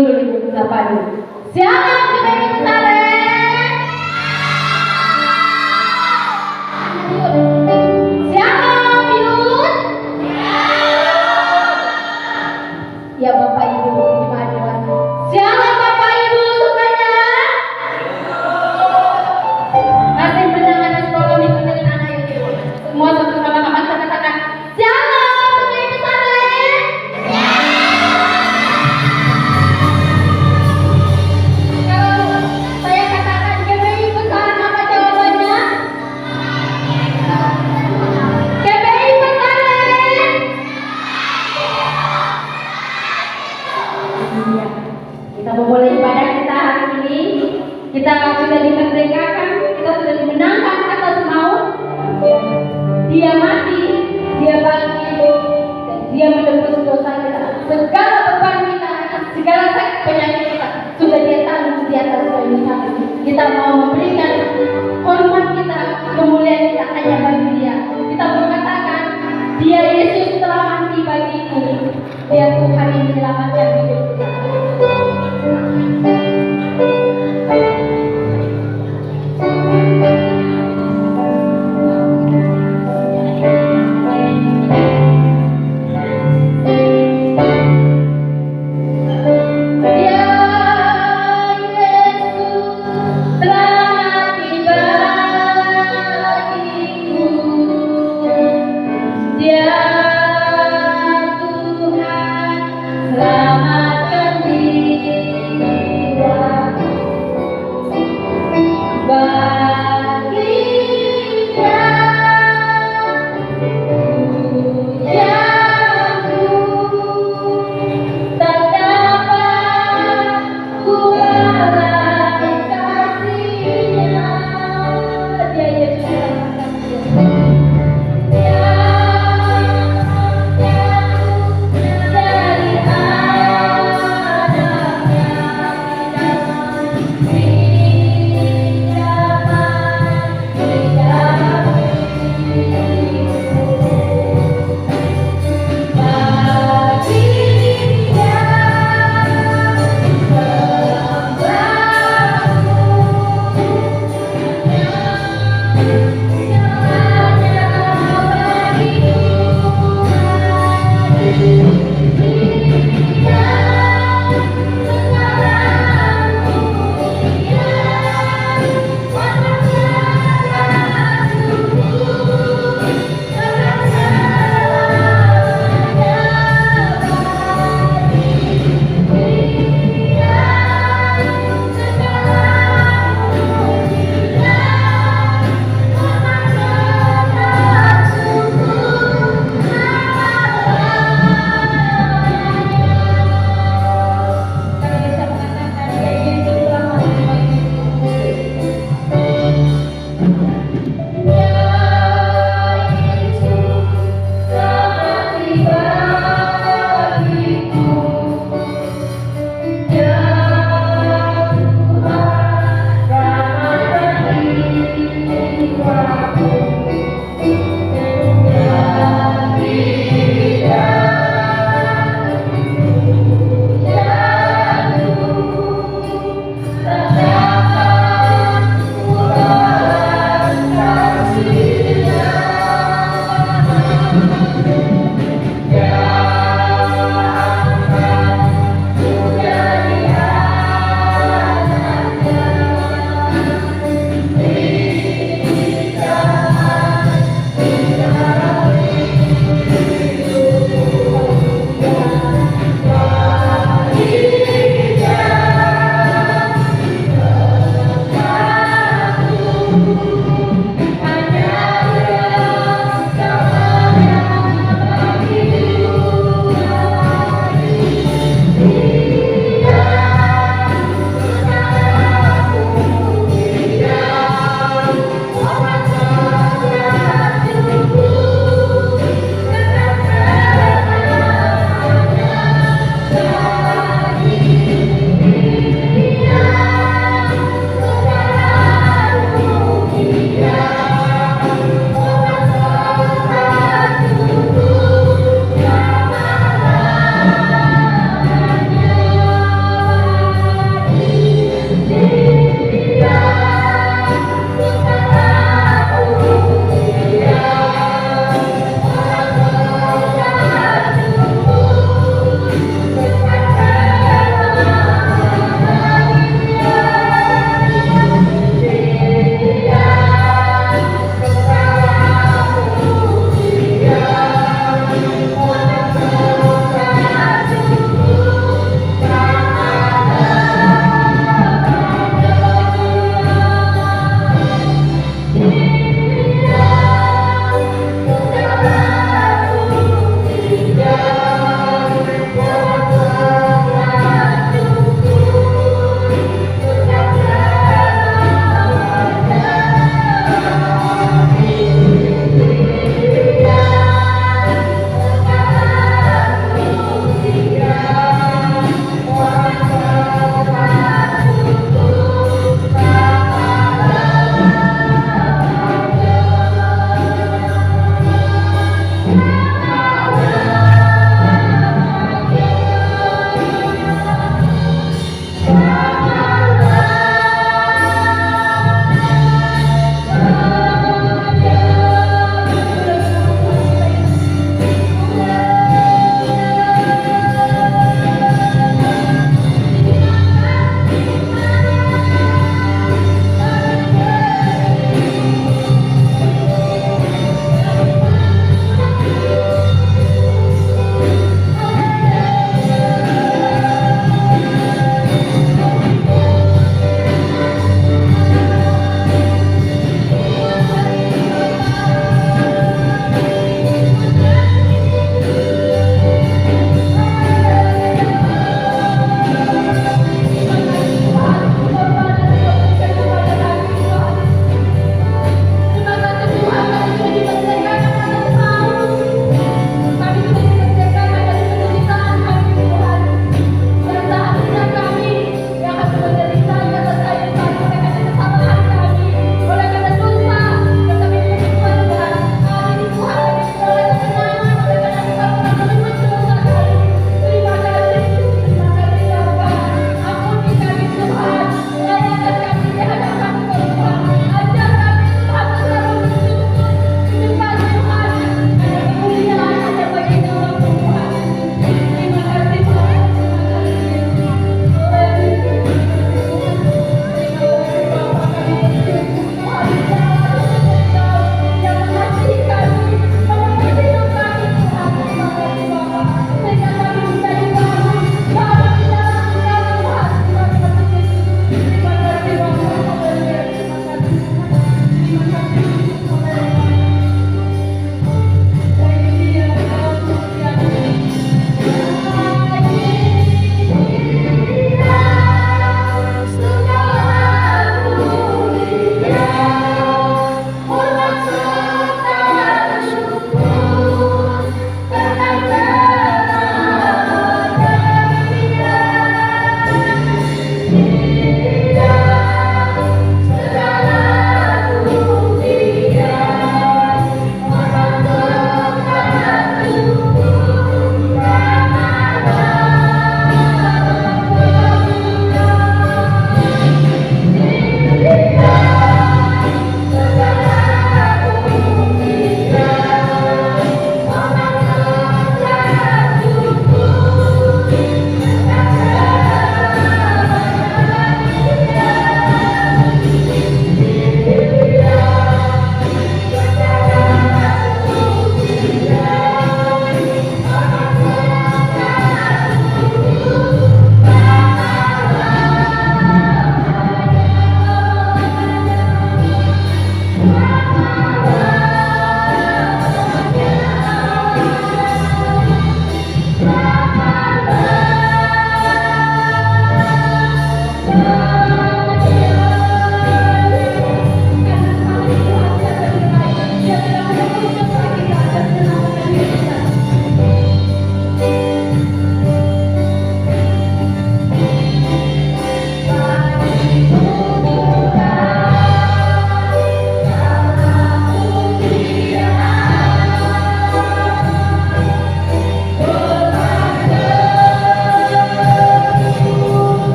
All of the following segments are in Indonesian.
dulu ibu sapa dulu. Shalom Gereja Yerusalem. Shalom Yud. Ya Bapak Ibu jemaat dewasa. Shalom Bapak Ibu semuanya. Masih mendengar sekolah minggu dengan anak itu. Semua satu sama kita katakan Shalom Gereja Yerusalem. Kalau saya katakan GBI besar apa jawabannya? GBI besar. Iya. Kita memulai ibadah kita hari ini. Kita sudah dimerdekakan, kita sudah dimenangkan atas maut. Dia mati, dia bangkit, dan dia menebus dosa kita. Segala beban kita, segala sakit penyakit kita sudah dia tanggung di atas kayu salib. Kita mau memberikan hormat kita, kemuliaan kita hanya bagi dia. Kita mengatakan, dia Yesus telah mati bagiku. Dia Tuhan yang menyelamatkan hidup kita. Ya Yesus telah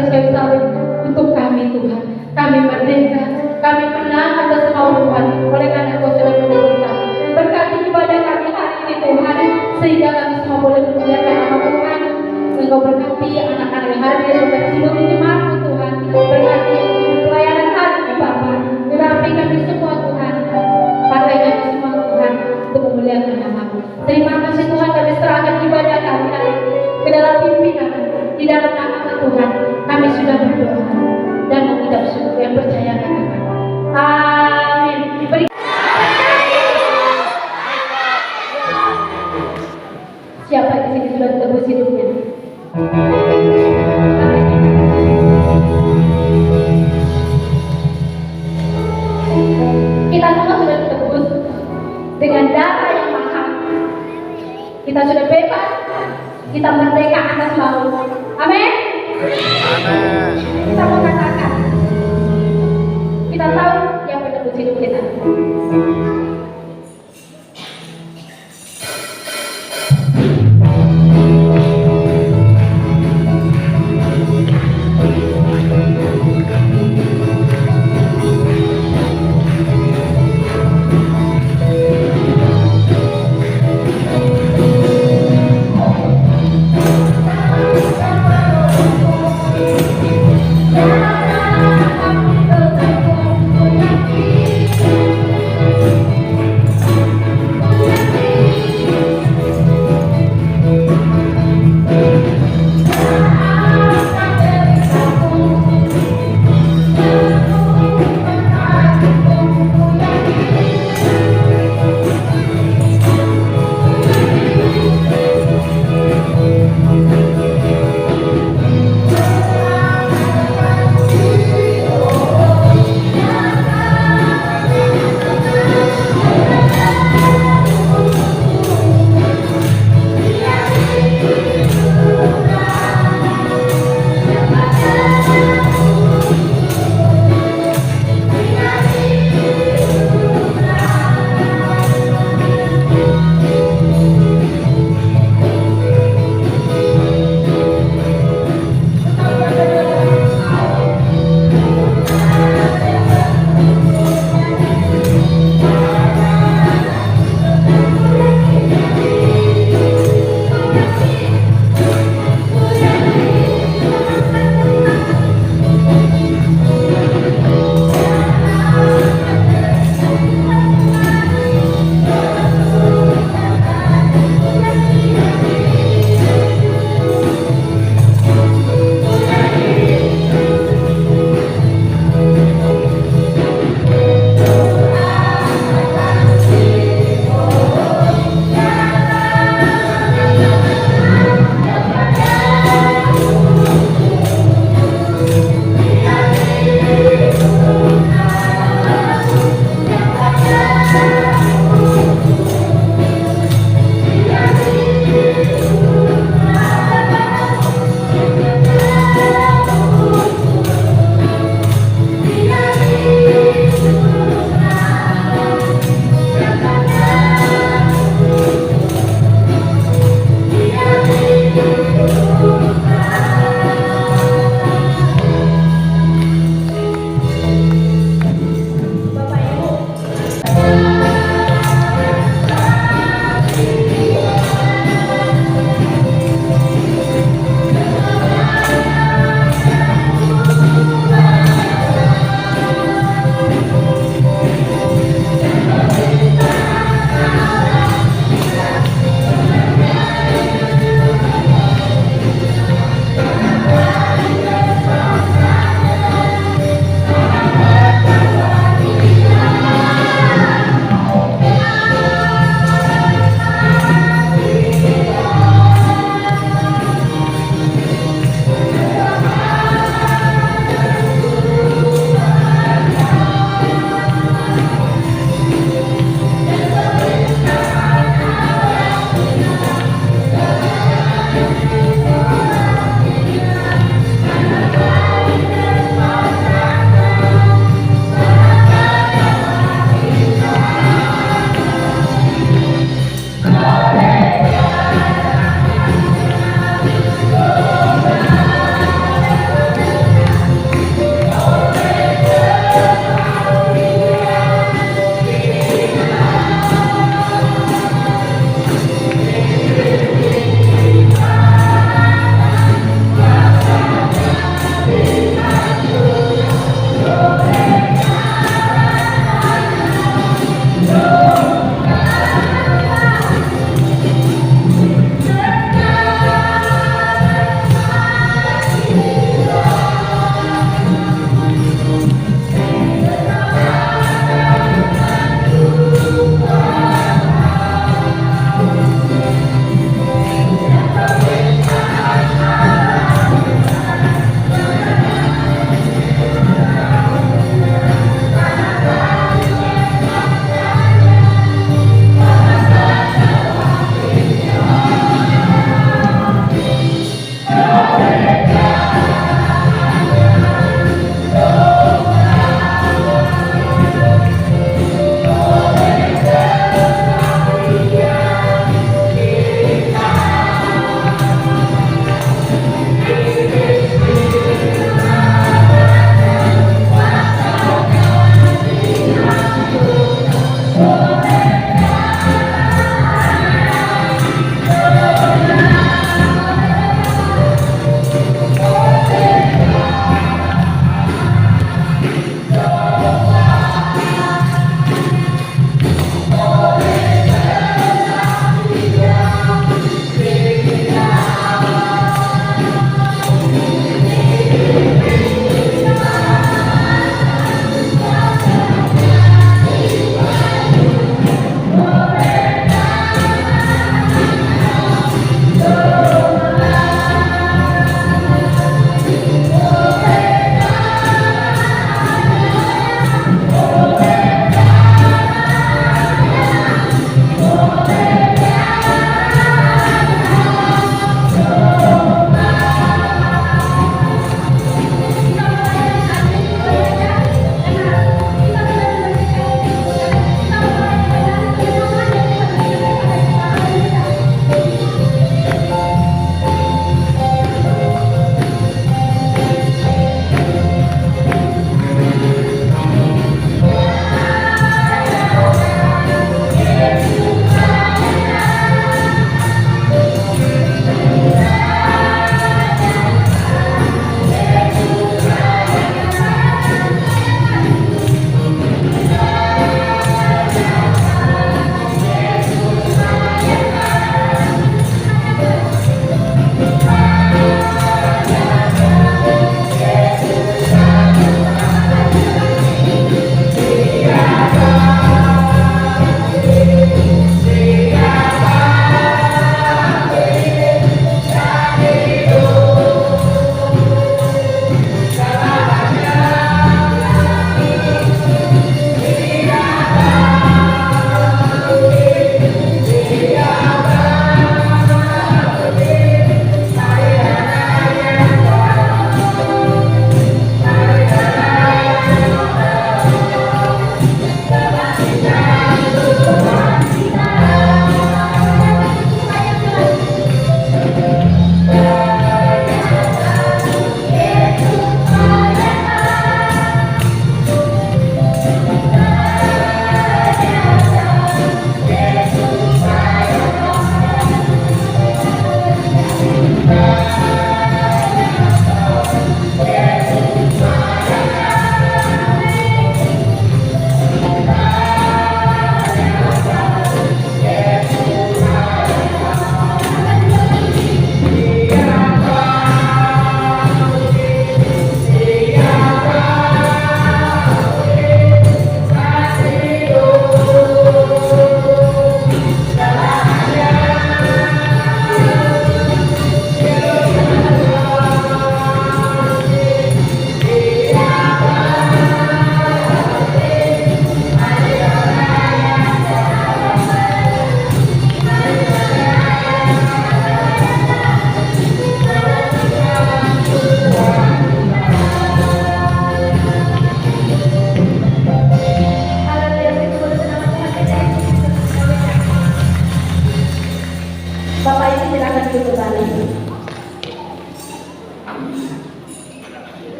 Yesus kayu salib untuk kami Tuhan. Kami merdeka, kami menang atas semua Tuhan. Oleh karena Kau sudah menebus kami. Berkati ibadah kami hari ini Tuhan, sehingga kami semua boleh memuliakan nama Tuhan. Engkau berkati anak-anak yang hadir, berkati seluruh jemaatmu Tuhan. Berkati pelayanan hari ini Bapa. Berkati kami semua Tuhan. Pakai kami semua Tuhan untuk memuliakan nama-Mu. Terima kasih Tuhan, kami serahkan ibadah kami hari ini ke dalam pimpinan di dalam nama Tuhan. Kami sudah berdoa dan mengucap syukur yang percaya katakan amin. Siapa di sini sudah tebus hidupnya? Kita semua sudah tebus dengan darah yang mahal. Kita sudah bebas, kita merdeka atas maut. Amin. Kita mau katakan, kita tahu yang menebus hidup kita. Yeah.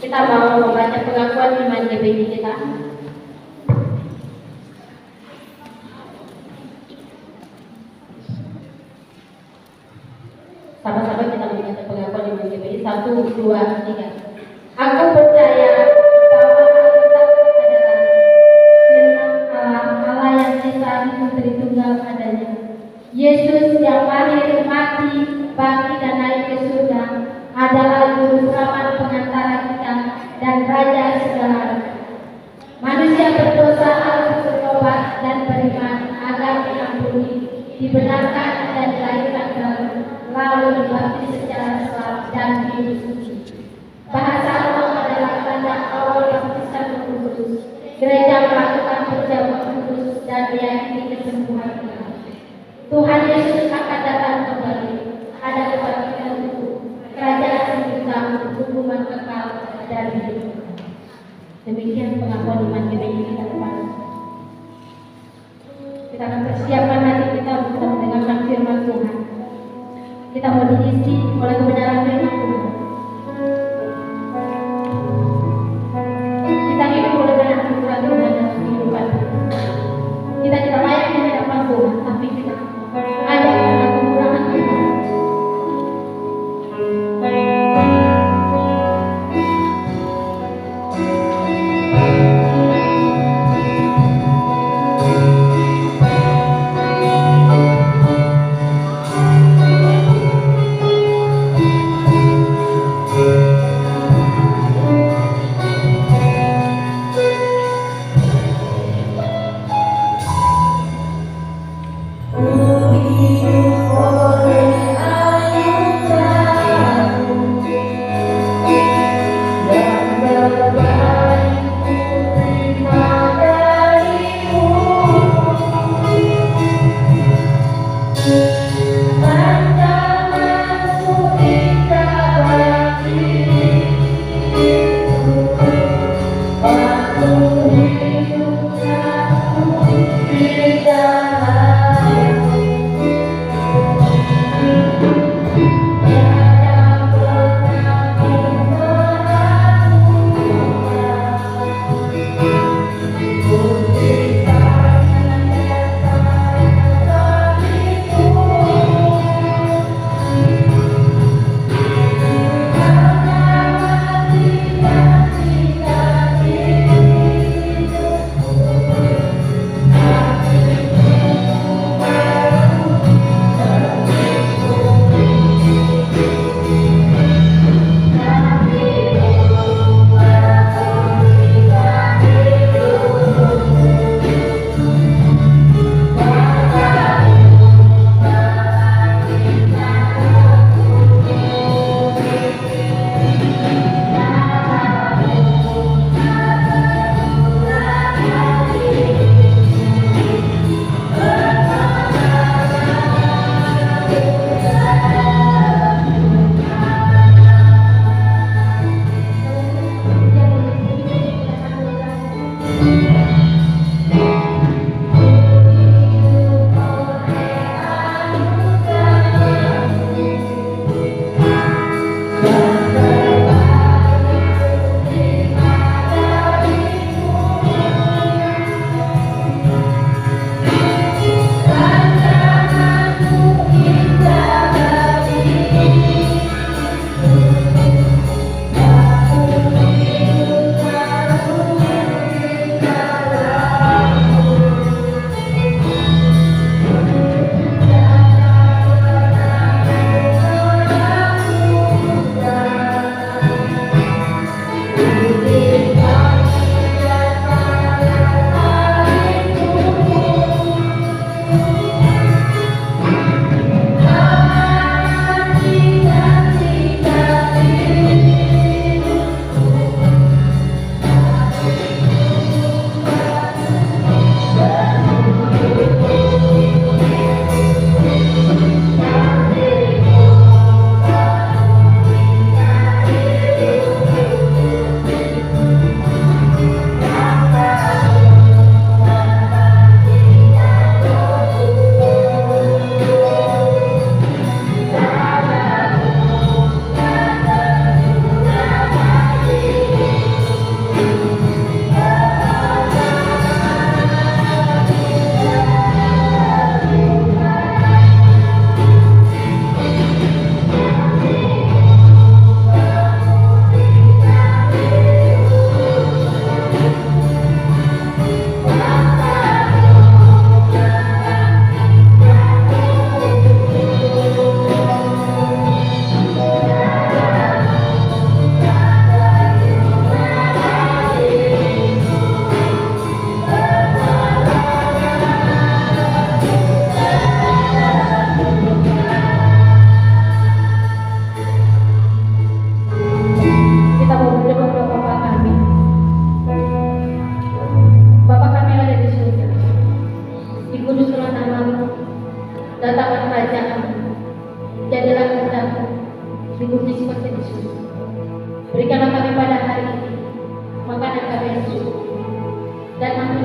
Kita mau membaca pengakuan iman GBI kita. Sama-sama kita membaca pengakuan iman GBI. 1, 2, 3. Aku percaya bahwa Alkitab adalah firman Allah yang Esa itu Tritunggal adanya. Yesus yang lahir, mati, bangkit dan naik ke surga adalah juru selamat pengantara kita dan raja segala. Manusia berdosa harus bertobat dan beriman agar diampuni, dibenarkan dan dilahirkan baru, lalu dibaptis secara selap dan hidup suci. Bahasa Allah adalah tanda awal baptisan Roh Kudus. Gereja melakukan perjamuan kudus dan meyakini kesembuhan kita. Tuhan Yesus akan datang kembali. Ada kebangkitan tubuh, kerajaan hitam, hukuman kekal dan hidup. Demikian pengakuan iman GBI kita depan. Kita akan persiapkan hati kita untuk mendengarkan firman Tuhan. Kita mau diisi oleh kebenaran firman Tuhan. Kita hidup oleh banyak anugerah Tuhan dalam kehidupan. Kita tidak layak di hadapan Tuhan, tapi kita ada karena kekurangan Tuhan.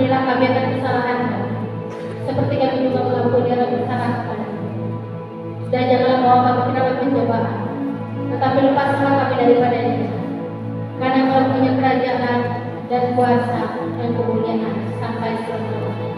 Ampunilah kami akan kesalahan kami, seperti kami juga mengampuni orang bersalah kepada kami. Dan janganlah bawa kami ke dalam pencobaan, tetapi lepaskanlah kami daripada yang jahat. Karena Engkau punya kerajaan dan kuasa dan kemuliaan sampai selama-lamanya.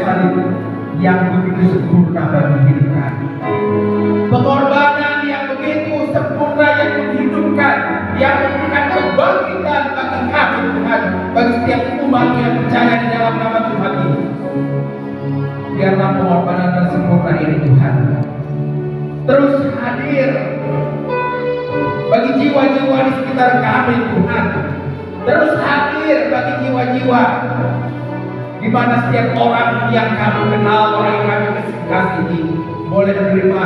Kasih-Mu yang begitu sempurna bagi hidup kami. Pengorbanan yang begitu sempurna yang menghidupkan, yang memberikan kebangkitan bagi kami Tuhan, bagi setiap umat yang percaya di dalam nama Tuhan ini. Biarlah pengorbanan yang sempurna ini Tuhan terus hadir bagi jiwa-jiwa di sekitar kami Tuhan. Terus hadir bagi jiwa-jiwa di mana setiap orang yang kami kenal, orang yang kami kasihi boleh menerima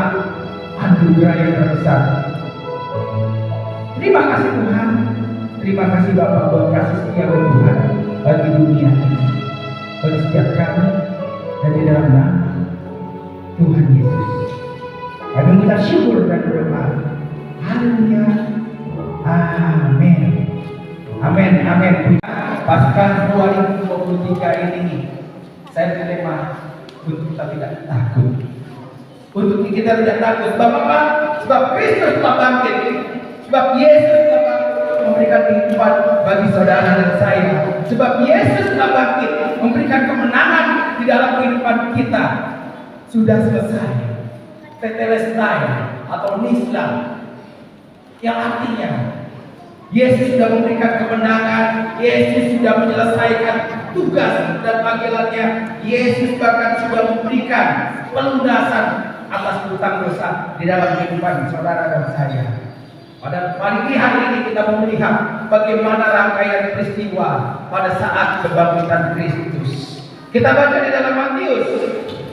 anugerah yang terbesar. Terima kasih Tuhan, terima kasih Bapa buat kasih setia Tuhan bagi dunia ini, bagi setiap kami, dan di dalam nama Tuhan Yesus kami mengucap syukur dan berdoa. Haleluya, amin, amin, amin. Paskah 2023 ini saya bertema untuk kita tidak takut, untuk kita tidak takut. Sebab Kristus telah bangkit, sebab Yesus telah bangkit memberikan kehidupan bagi saudara dan saya, sebab Yesus telah bangkit memberikan kemenangan di dalam kehidupan kita. Sudah selesai tetelestai atau nislam, yang artinya Yesus sudah memberikan kemenangan, Yesus sudah menyelesaikan tugas dan panggilannya, Yesus bahkan sudah memberikan pelunasan atas hutang dosa di dalam kehidupan saudara dan saya. Pada pagi hari ini kita melihat bagaimana rangkaian peristiwa pada saat kebangkitan Kristus. Kita baca di dalam Matius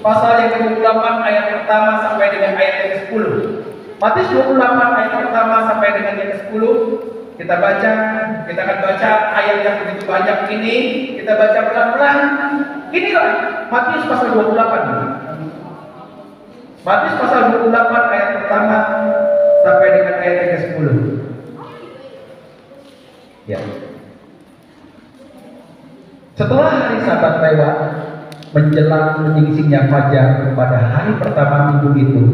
pasal yang ke-28 ayat pertama sampai dengan ayat yang ke-10. Matius 28 ayat pertama sampai dengan yang ke-10. Kita akan baca ayat yang begitu banyak ini. Kita baca pelan-pelan. Inilah Matius pasal 28. Matius pasal 28 ayat pertama sampai dengan ayat yang ke-10. Ya. Setelah hari Sabat lewat, menjelang menyingsingnya fajar pada hari pertama minggu itu,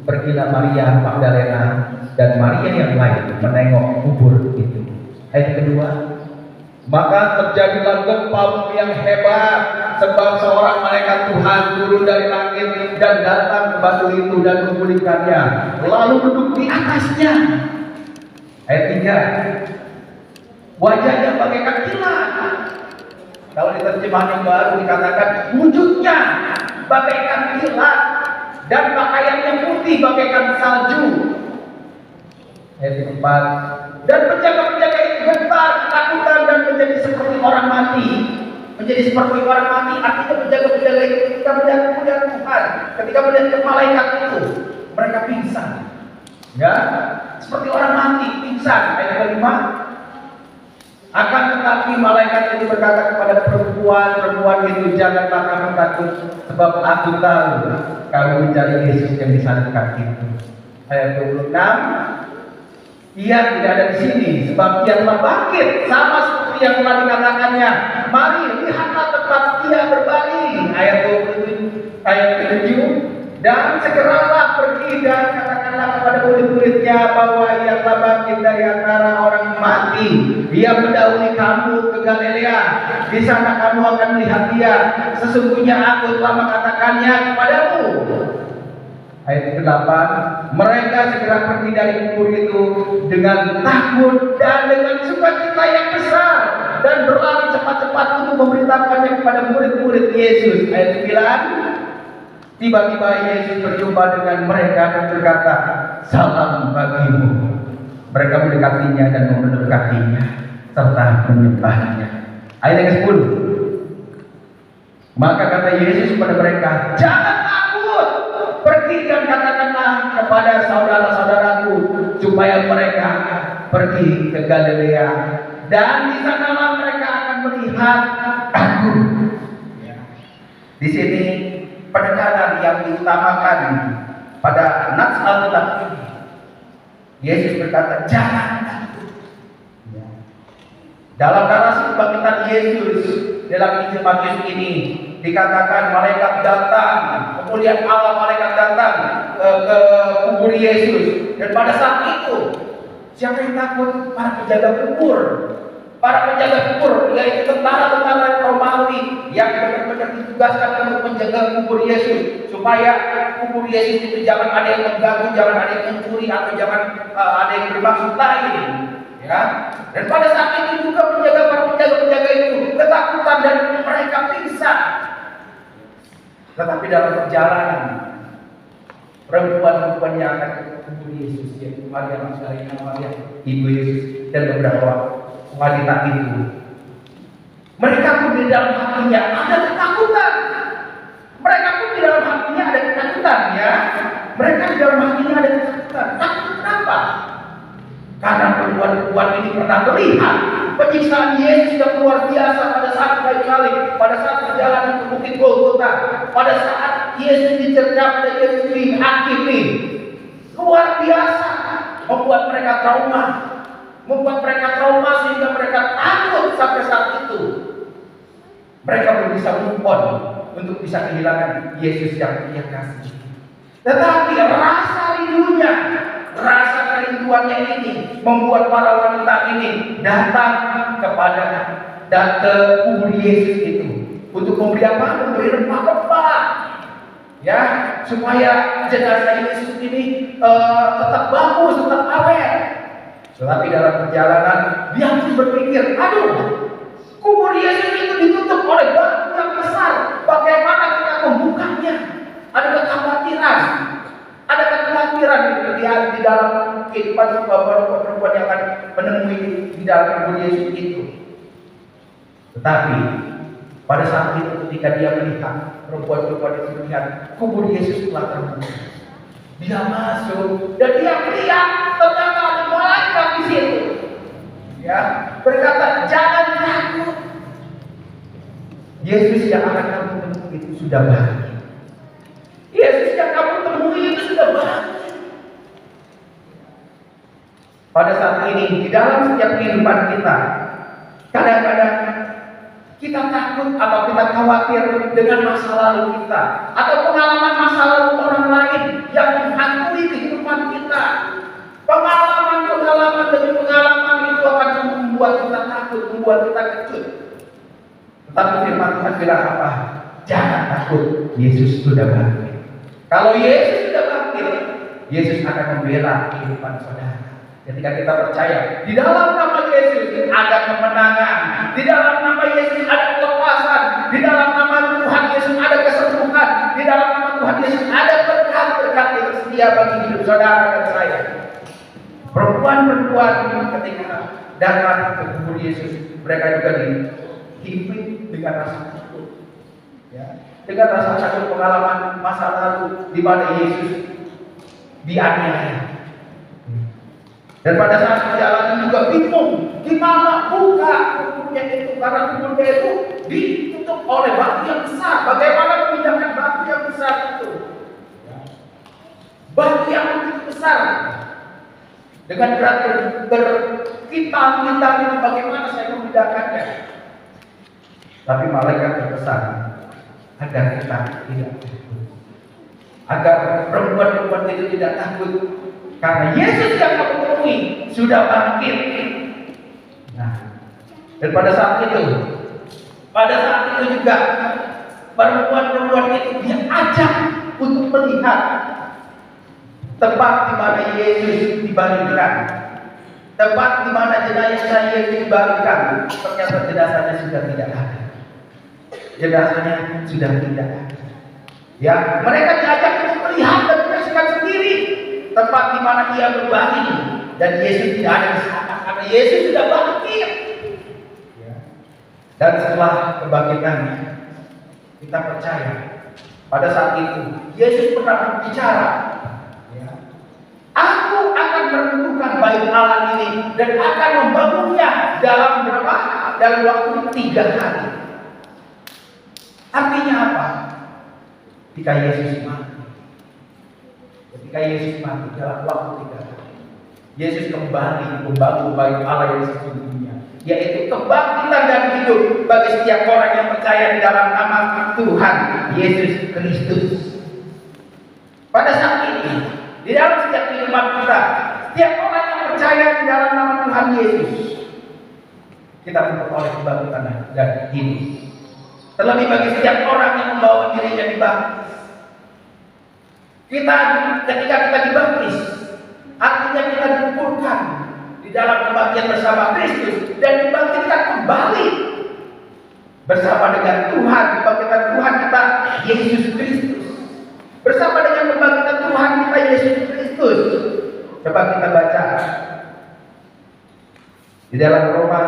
pergilah Maria Magdalena dan Maria yang lain menengok kubur itu. Ayat kedua, maka terjadilah gempa bumi yang hebat, sebab seorang malaikat Tuhan turun dari langit dan datang ke batu itu dan memulihkannya, lalu duduk di atasnya. Ayat 3, wajahnya bagaikan kilat. Kalau di terjemahan yang baru dikatakan wujudnya bagaikan kilat dan pakaiannya putih bagaikan salju. Ayat 4, dan penjaga-penjaga itu gentar ketakutan dan menjadi seperti orang mati. menjadi seperti orang mati. Artinya penjaga-penjaga itu ketika melihat Tuhan, ketika melihat malaikat itu, mereka pingsan. Ya, seperti orang mati, pingsan. Ayat kelima. Akan tetapi malaikat itu berkata kepada perempuan itu, janganlah kamu takut, sebab aku tahu kamu mencari Yesus yang disalibkan itu. Ayat 26. Ia tidak ada di sini, sebab ia telah bangkit, sama seperti yang telah dikatakannya. Mari lihatlah tempat ia berbaring. Ayat 27, ayat 7. Dan segeralah pergi dan katakanlah kepada murid-muridnya bahwa ia telah bangkit dari antara orang mati. Ia mendahului kamu ke Galilea. Di sana kamu akan melihat dia. Sesungguhnya aku telah mengatakannya kepadamu. Ayat 8. Mereka segera pergi dari kubur itu dengan takut dan dengan sukacita yang besar, dan berlari cepat-cepat untuk memberitakannya kepada murid-murid Yesus. Ayat 9. Tiba-tiba Yesus berjumpa dengan mereka dan berkata, salam bagimu. Mereka mendekatinya dan memeluk kakinya serta menyembahnya. Ayat yang 10. Maka kata Yesus kepada mereka, jangan takut, pergi dan katakanlah kepada saudara-saudaraku supaya mereka pergi ke Galilea, dan di sanalah mereka akan melihat aku. Di sini penekanan yang diutamakan pada nats Alkitab ini. Yesus berkata, jangan takut. Dalam narasi kebangkitan Yesus dalam Injil Matius ini dikatakan malaikat datang, kemudian Allah malaikat datang ke kubur Yesus, dan pada saat itu siapa yang takut? Para penjaga kubur. Para penjaga kubur, yaitu tentara-tentara Romawi yang benar-benar ditugaskan untuk menjaga kubur Yesus, supaya kubur Yesus itu jangan ada yang mengganggu, jangan ada yang mencuri, atau jangan ada yang bermaksud lain. Ya. Dan pada saat itu juga para penjaga itu ketakutan dan mereka pingsan. Tetapi dalam perjalanan, perempuan-perempuan yang akan ke kubur Yesus, yaitu Maria Magdalena, Maria ibu Yesus, dan beberapa wanita itu, mereka pun di dalam hatinya ada ketakutan. Mereka pun di dalam hatinya ada ketakutan, ya. Mereka di dalam hatinya ada ketakutan. Takut kenapa? Karena perempuan-perempuan ini pernah melihat penyiksaan Yesus yang luar biasa pada saat kayu salib, pada saat perjalanan ke Bukit Golgota, pada saat Yesus dicercap dan Yesus dihakimi. Luar biasa, membuat mereka trauma. Sehingga mereka takut sampai saat itu. Mereka belum bisa move on untuk bisa kehilangan Yesus yang ia kasih. Tetapi rasa kerinduannya ini membuat para wanita ini datang dan ke kubur Yesus itu untuk memberi apa? Memberi rempah-rempah, ya, supaya jenazah Yesus ini tetap bagus, tetap awet. Tetapi dalam perjalanan dia pun berpikir, aduh, kubur Yesus itu ditutup oleh batu yang besar. Bagaimana kita membukanya? Ada kekhawatiran di dalam kehidupan perempuan yang akan menemui di dalam kubur Yesus itu. Tetapi pada saat itu ketika dia melihat, perempuan-perempuan itu melihat kubur Yesus telah terbuka, dia masuk dan dia melihat ternyata ada malaikat di situ. Ya, berkata, jangan takut. Yesus yang akan kamu temui itu sudah bangkit. Yesus yang kamu temui itu sudah bangkit. Pada saat ini, di dalam setiap kehidupan kita, kadang-kadang kita takut atau kita khawatir dengan masa lalu kita, atau pengalaman masa lalu orang lain yang menghantui kehidupan kita. Pengalaman demi pengalaman itu akan membuat kita takut, membuat kita kecut. Tetapi firman Tuhan bilang apa? Jangan takut, Yesus sudah bangkit. Kalau Yesus sudah bangkit, Yesus akan membela kehidupan saudara. Ketika kita percaya di dalam nama Yesus ada kemenangan, di dalam nama Yesus ada kelepasan, di dalam nama Tuhan Yesus ada kesembuhan, di dalam nama Tuhan Yesus ada berkat-berkat yang tersedia bagi hidup saudara dan saya. Perempuan-perempuan ketika datang ke kubur Yesus, mereka juga himpit dengan rasa takut. Ya, dengan rasa takut pengalaman masa lalu di mana Yesus dianiaya. Dan pada saat perjalanan juga bingung gimana buka kuburnya itu, karena kuburnya itu ditutup oleh batu yang besar. Bagaimana memindahkan batu yang besar itu? Batu yang begitu besar dengan berat berkintang-kintang itu, bagaimana saya memindahkannya? Tapi malaikat berpesan agar kita tidak takut, agar perempuan-perempuan itu tidak takut, karena Yesus yang kamu temui sudah bangkit. Nah, dan pada saat itu juga perempuan-perempuan itu diajak untuk melihat tempat di mana Yesus dibaringkan, tempat di mana jenazah Yesus dibaringkan. Ternyata jenazahnya sudah tidak ada. Jenazahnya sudah tidak ada. Ya, mereka diajak untuk melihat dan menyaksikan sendiri tempat di mana Ia berbaring, dan Yesus tidak ada di sana karena Yesus sudah bangkit. Ya. Dan setelah kebangkitannya, kita percaya pada saat itu Yesus pernah berbicara, ya, Aku akan meruntuhkan bait Allah ini dan akan membangunnya dalam berapa? Dalam waktu 3 hari. Artinya apa? Ketika Yesus mati, dalam waktu 3 hari, Yesus kembali membangun bait Allah yang sesungguhnya, yaitu kebangkitan dan hidup bagi setiap orang yang percaya di dalam nama Tuhan Yesus Kristus. Pada saat ini, di dalam setiap kehidupan kita, setiap orang yang percaya di dalam nama Tuhan Yesus, kita memperoleh kebangkitan dan hidup. Terlebih bagi setiap orang yang membawa dirinya dibaptis. Ketika kita dibaptis, artinya kita dikumpulkan di dalam kebangkitan bersama Kristus dan dibangkitkan kembali bersama dengan Tuhan, kebangkitan Tuhan kita Yesus Kristus. Bersama dengan kebangkitan Tuhan kita Yesus Kristus. Coba kita baca di dalam Roma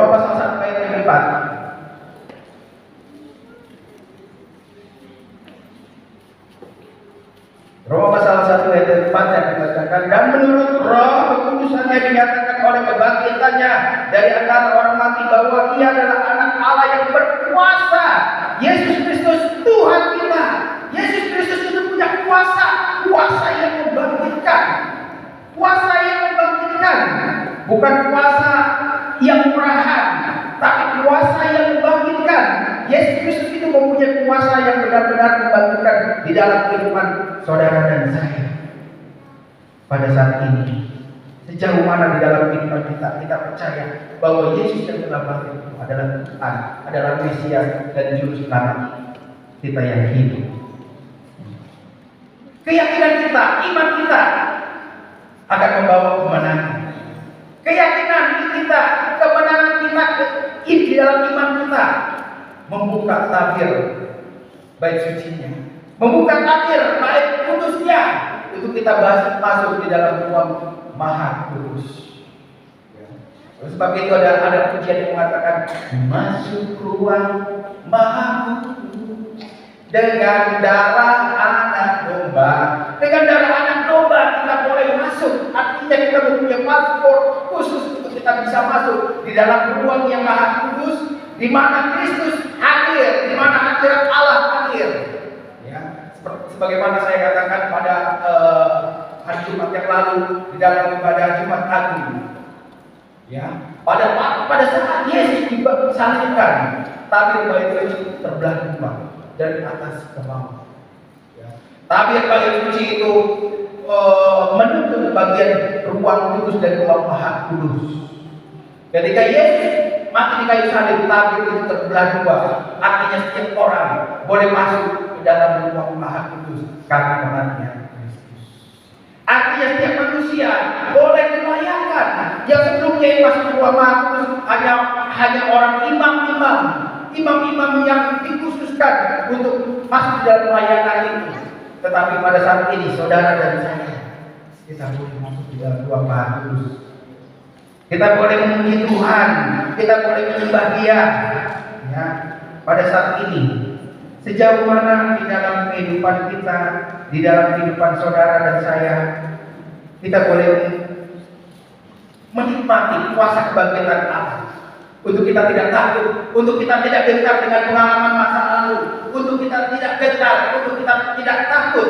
pasal 1 ayat yang 4. Roma pasal 1 ayat yang 4 yang dikatakan, dan menurut Roh kekudusannya dinyatakan oleh kebangkitannya dari antara orang mati bahwa Ia adalah anak Allah yang berkuasa. Yesus Kristus Tuhan kita. Yesus Kristus itu punya kuasa yang membangkitkan. Kuasa yang membangkitkan, bukan kuasa yang murahan, tapi kuasa yang membangkitkan. Yesus Kristus itu mempunyai kuasa yang benar-benar membangkitkan di dalam kehidupan saudara dan saya. Pada saat ini, sejauh mana di dalam kehidupan kita percaya bahwa Yesus yang telah bangkit itu adalah Tuhan, adalah Mesias dan Juru Selamat kita yang hidup. Keyakinan kita, iman kita akan membawa kemenangan. Keyakinan kita, kemenangan kita di dalam iman kita, membuka tabir bait sucinya, membuka tabir bait kudusnya, untuk kita masuk di dalam ruang Maha Kudus. Oleh sebab itu ada pujian yang mengatakan, masuk ruang Maha Kudus dengan darah anak domba. Dengan darah anak domba kita boleh masuk. Artinya kita mempunyai paspor khusus untuk kita bisa masuk di dalam ruang yang Maha Kudus, di mana Kristus hadir, di mana hadirat Allah hadir. Ya, sebagaimana saya katakan pada hari Jumat yang lalu di dalam ibadah Jumat Agung. Ya, pada saat Yesus disalibkan, tabir bait suci terbelah dua dari atas ke bawah. Ya. Tabir bait suci itu menutup bagian ruang kudus dan ruang Maha Kudus. Ketika Yesus mati di kayu salib, tabir itu terbelah dua. Artinya setiap orang boleh masuk ke dalam ruang Maha Kudus karena kematian Kristus. Artinya setiap manusia boleh dilayakkan. Yang sebelumnya yang masuk ke ruang Maha Kudus hanya orang imam-imam yang dikhususkan untuk masuk dalam pelayanan itu. Tetapi pada saat ini saudara dan saya kita boleh masuk di dalam ruang Maha Kudus. Kita boleh memuji Tuhan, kita boleh menyembah Dia. Ya, pada saat ini, sejauh mana di dalam kehidupan kita, di dalam kehidupan saudara dan saya, kita boleh menikmati kuasa kebangkitan Allah. Untuk kita tidak takut, untuk kita tidak gentar dengan pengalaman masa lalu, untuk kita tidak gentar, untuk kita tidak takut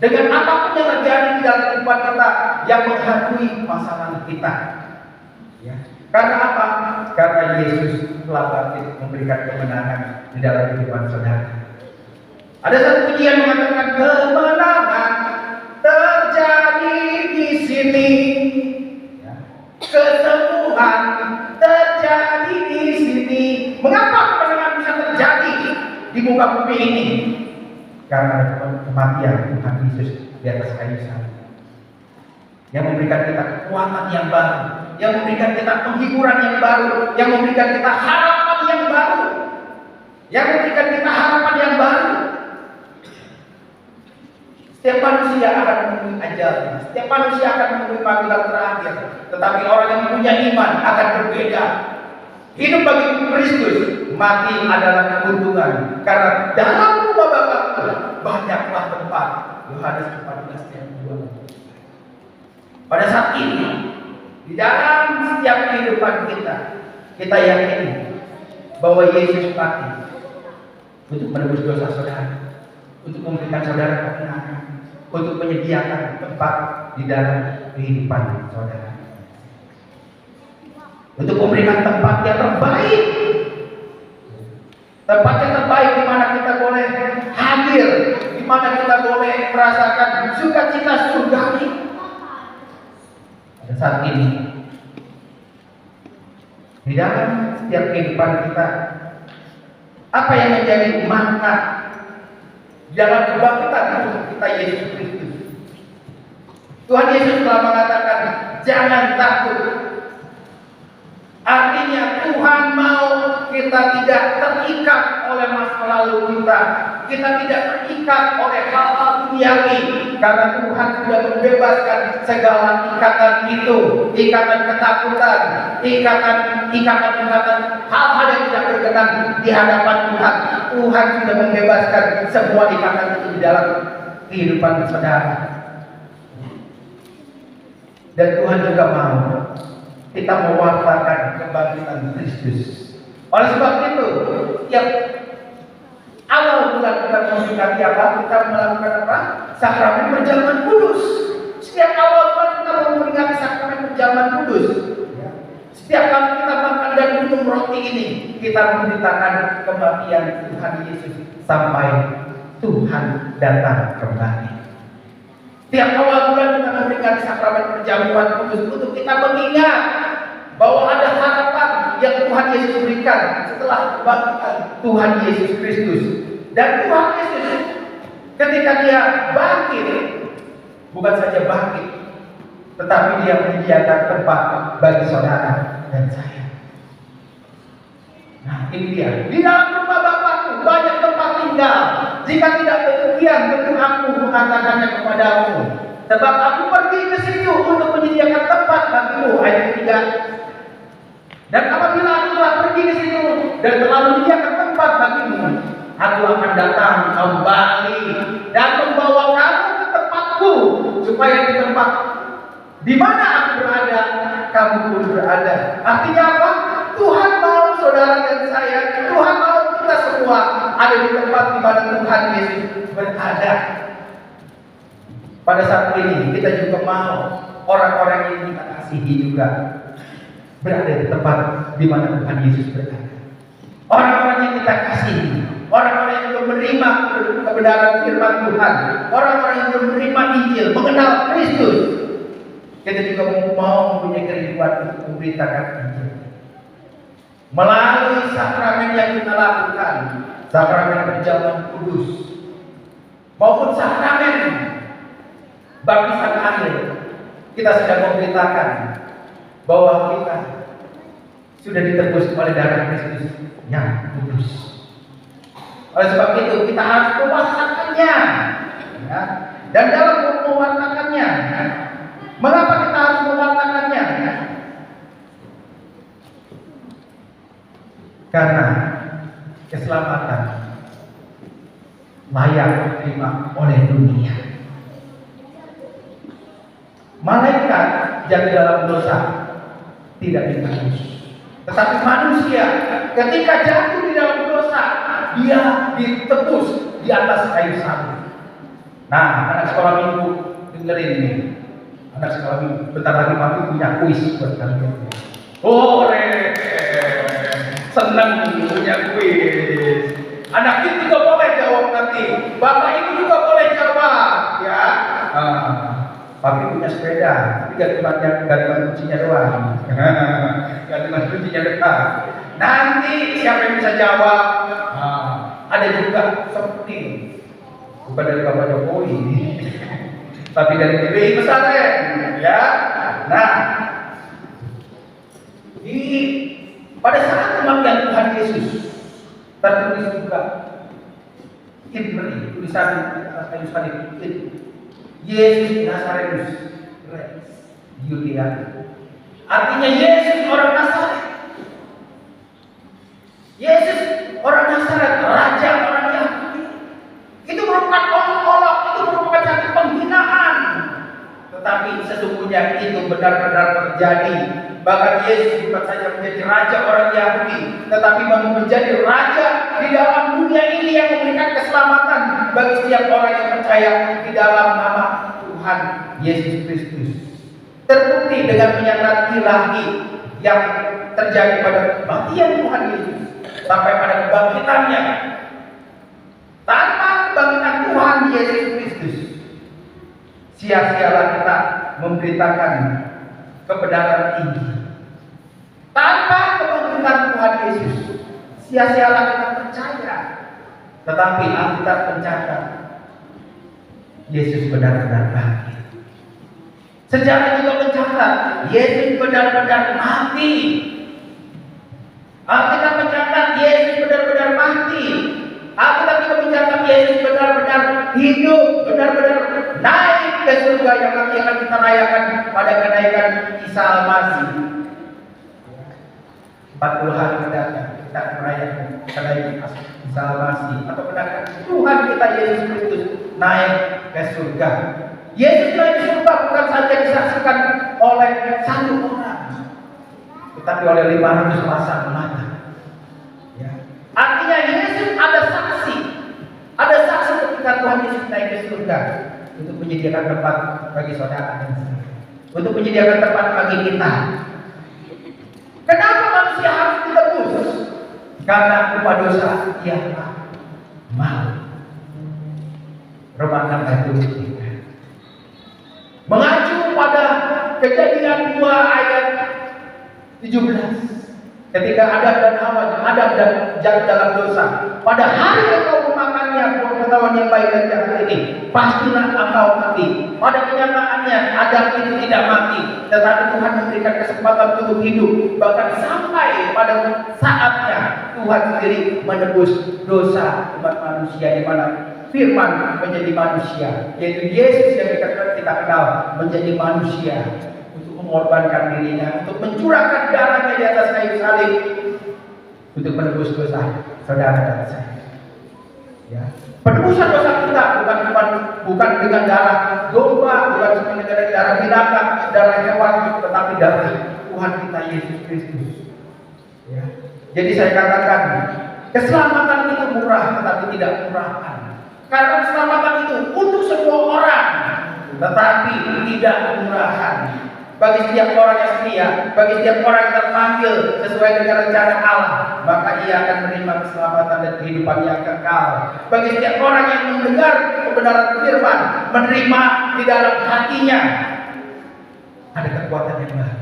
dengan apapun yang terjadi di dalam kehidupan kita yang menghantui masa lalu kita. Ya. Karena apa? Karena Yesus telah bangkit memberikan kemenangan di dalam kehidupan saudara. Ada satu pujian mengatakan kemenangan terjadi di sini, ya. Kesembuhan terjadi di sini. Mengapa kemenangan bisa terjadi di muka bumi ini? Karena kematian Tuhan Yesus di atas kayu salib, yang memberikan kita kekuatan yang baru, yang memberikan kita penghiburan yang baru, yang memberikan kita harapan yang baru, yang memberikan kita harapan yang baru. Setiap manusia akan menemui ajalnya, setiap manusia akan menemui panggilan terakhir, tetapi orang yang punya iman akan berbeda. Hidup bagi Kristus, mati adalah keuntungan, karena dalam rumah Bapa banyaklah tempat. Yohanes 14 ayat 2. Pada saat ini, di dalam setiap kehidupan kita, kita yakin bahwa Yesus mati untuk menebus dosa saudara, untuk memberikan saudara kemenangan, untuk menyediakan tempat di dalam kehidupan saudara, untuk memberikan tempat yang terbaik, tempat yang terbaik di mana kita boleh hadir, di mana kita boleh merasakan sukacita surgawi. Pada saat ini, di dalam setiap kehidupan kita, apa yang menjadi makna dalam kebangkitan Tuhan kita Yesus Kristus? Tuhan Yesus telah mengatakan, jangan takut. Artinya Tuhan mau kita tidak terikat oleh masa lalu kita. Kita tidak terikat oleh hal-hal duniawi, karena Tuhan sudah membebaskan segala ikatan itu, ikatan ketakutan, ikatan hal-hal yang tidak berkenan di hadapan Tuhan. Tuhan sudah membebaskan semua ikatan itu di dalam kehidupan saudara. Dan Tuhan juga mau kita mewartakan kebangkitan Kristus. Oleh sebab itu, tiap awal bulan kita memperingati apa? Kita melakukan apa? Sakramen perjamuan kudus. Setiap awal bulan kita memperingati sakramen perjamuan kudus. Setiap kali kita makan dan minum roti ini, kita memberitakan kematian Tuhan Yesus sampai Tuhan datang kembali. Tiap awal bulan kita memperingati sakramen perjamuan kudus untuk kita mengingat bahwa ada harapan yang Tuhan Yesus berikan setelah kebangkitan Tuhan Yesus Kristus. Dan Tuhan Yesus ketika Dia bangkit, bukan saja bangkit, tetapi Dia menyediakan tempat bagi saudara dan saya. Nah, ini dia. Di dalam rumah Bapakku banyak tempat tinggal. Jika tidak demikian, tentu aku mengatakannya kepadamu. Sebab aku pergi ke situ untuk menyediakan tempat bagimu. Ayat 3. Dan apabila aku telah pergi ke situ dan telah menyediakan tempat bagimu, aku akan datang kembali dan membawa kamu ke tempatku, supaya di tempat di mana aku berada, kamu pun berada. Artinya apa? Tuhan mau saudara dan saya, Tuhan mau kita semua ada di tempat di mana Tuhan Yesus berada. Pada saat ini kita juga mau orang-orang yang kita kasihi juga berada di tempat di mana Tuhan Yesus berada. Orang-orang yang kita kasihi, orang-orang yang belum menerima kebenaran firman Tuhan, orang-orang yang belum menerima Injil, mengenal Kristus, kita juga mau mempunyai kehidupan untuk memberitakan Injil melalui sakramen yang kita lakukan, sakramen perjamuan kudus maupun sakramen baptisan akhir. Kita sedang memberitakan bahwa kita sudah ditebus oleh darah Kristus yang kudus. Oleh sebab itu kita harus mewartakannya, ya. Dan dalam mewartakannya Karena keselamatan layak diterima oleh dunia. Malaikat yang di dalam dosa tidak ditebus, tetapi manusia ketika jatuh di dalam dosa, dia ditebus di atas kayu salib. Nah, anak sekolah minggu dengerin ini. Anak sekolah minggu bentar lagi mati punya kuis buat kalian. Ore, senang punya kuis. Anak itu juga boleh jawab nanti. Bapak itu juga boleh jawab, ya. Papi punya sepeda, tapi gantungan kuncinya doang. Gantungan kuncinya dekat. Nanti siapa yang bisa jawab? Ada juga seperti bukan dari Bapak Jokowi, tapi dari PBI pesantren, ya. Nah, pada saat kematian Tuhan Yesus tertulis juga tulisan kayu salib, Yesus Nazaretus, Yudea. Artinya Yesus orang Nazaret. Yesus orang Nazaret, raja orang Yahudi. Itu merupakan olok-olok, itu merupakan satu penghinaan. Tetapi sesungguhnya itu benar-benar terjadi. Bahkan Yesus bukan saja menjadi raja orang Yahudi, tetapi menjadi raja di dalam dunia ini yang memberikan keselamatan bagi setiap orang yang percaya di dalam nama Tuhan Yesus Kristus. Terbukti dengan kenyataan ilahi yang terjadi pada kematian Tuhan Yesus sampai pada kebangkitannya. Tanpa kebangkitan Tuhan Yesus Kristus, sia-sialah kita memberitakan kebenaran ini. Tanpa kebangkitan Tuhan Yesus, sia-sialah kita percaya. Tetapi Alkitab mencatat Yesus benar-benar bangkit. Sejarah juga mencatat Yesus benar-benar mati. Alkitab mencatat Yesus benar-benar mati. Alkitab juga mencatat Yesus benar-benar hidup, benar-benar naik ke surga yang nanti akan kita rayakan pada kenaikan Isa Al-Masih. 40 hari mendatang kita merayakan kenaikan Isa Al-Masih atau kenaikan Tuhan kita Yesus Kristus naik ke surga. Yesus naik ke surga bukan saja disaksikan oleh satu orang, tetapi oleh 500 pasang mata. Ya. Artinya Yesus ada saksi ketika Tuhan Yesus naik ke surga untuk menyediakan tempat bagi saudara dan saya, untuk menyediakan tempat bagi kita. Kenapa manusia harus ditebus? Karena upah dosa ialah maut. Roma 6 ayat 23. Mengacu pada Kejadian 2 ayat 17. Ketika Adam dan Hawa jatuh dalam dosa, pada hari engkau memakannya buah ketahuan yang baik dan jahat ini, pastilah engkau mati. Pada kenyataannya Adam itu tidak mati, tetapi Tuhan memberikan kesempatan untuk hidup. Bahkan sampai pada saatnya Tuhan sendiri menebus dosa umat manusia, di mana Firman menjadi manusia, yaitu Yesus yang kita kenal menjadi manusia untuk mengorbankan dirinya, untuk mencurahkan darahnya di atas kayu salib untuk menebus dosa saudara dan saya. Ya. Penebusan dosa kita bukan dengan darah domba, bukan dengan darah binatang, darah hewan, tetapi darah Tuhan kita Yesus Kristus. Ya. Jadi saya katakan keselamatan itu murah, tetapi tidak murahan. Karena keselamatan itu untuk semua orang, tetapi tidak murahan. Bagi setiap orang yang setia, bagi setiap orang yang terpanggil sesuai dengan rencana Allah, maka ia akan menerima keselamatan dan kehidupan yang kekal. Bagi setiap orang yang mendengar kebenaran firman, menerima di dalam hatinya, ada kekuatan yang baru.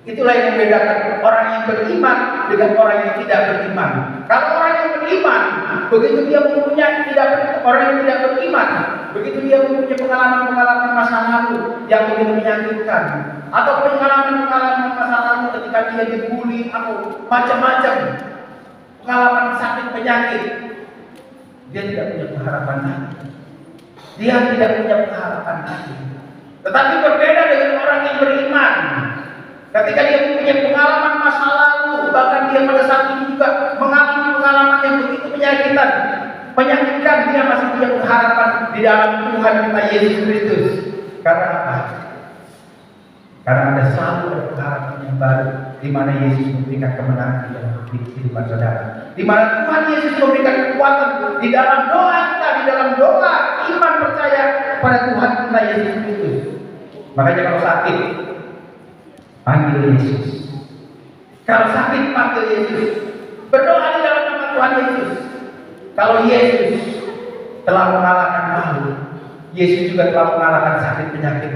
Itulah yang membedakan orang yang beriman dengan orang yang tidak beriman. Kalau orang yang beriman, begitu dia mempunyai orang yang tidak beriman, begitu dia mempunyai pengalaman-pengalaman masa lalu yang begitu menyakitkan, atau pengalaman-pengalaman masa lalu ketika dia dibully atau macam-macam pengalaman sakit penyakit, dia tidak punya pengharapan lagi. Dia tidak punya pengharapan lagi. Tetapi berbeda dengan orang yang beriman. Ketika dia punya pengalaman masa lalu, bahkan dia pada saat ini juga mengalami pengalaman yang begitu menyakitkan, dia masih punya pengharapan di dalam Tuhan kita Yesus Kristus. Karena apa? Karena ada selalu ada pengharapan yang baru, di mana Yesus memberikan kemenangan di dalam kehidupan saudara, di mana Tuhan Yesus memberikan kekuatan di dalam doa kita, di dalam doa iman percaya pada Tuhan kita Yesus Kristus. Makanya kalau sakit, panggil Yesus. Kalau sakit, panggil Yesus. Berdoa di dalam nama Tuhan Yesus. Kalau Yesus telah mengalahkan maut, Yesus juga telah mengalahkan sakit penyakit.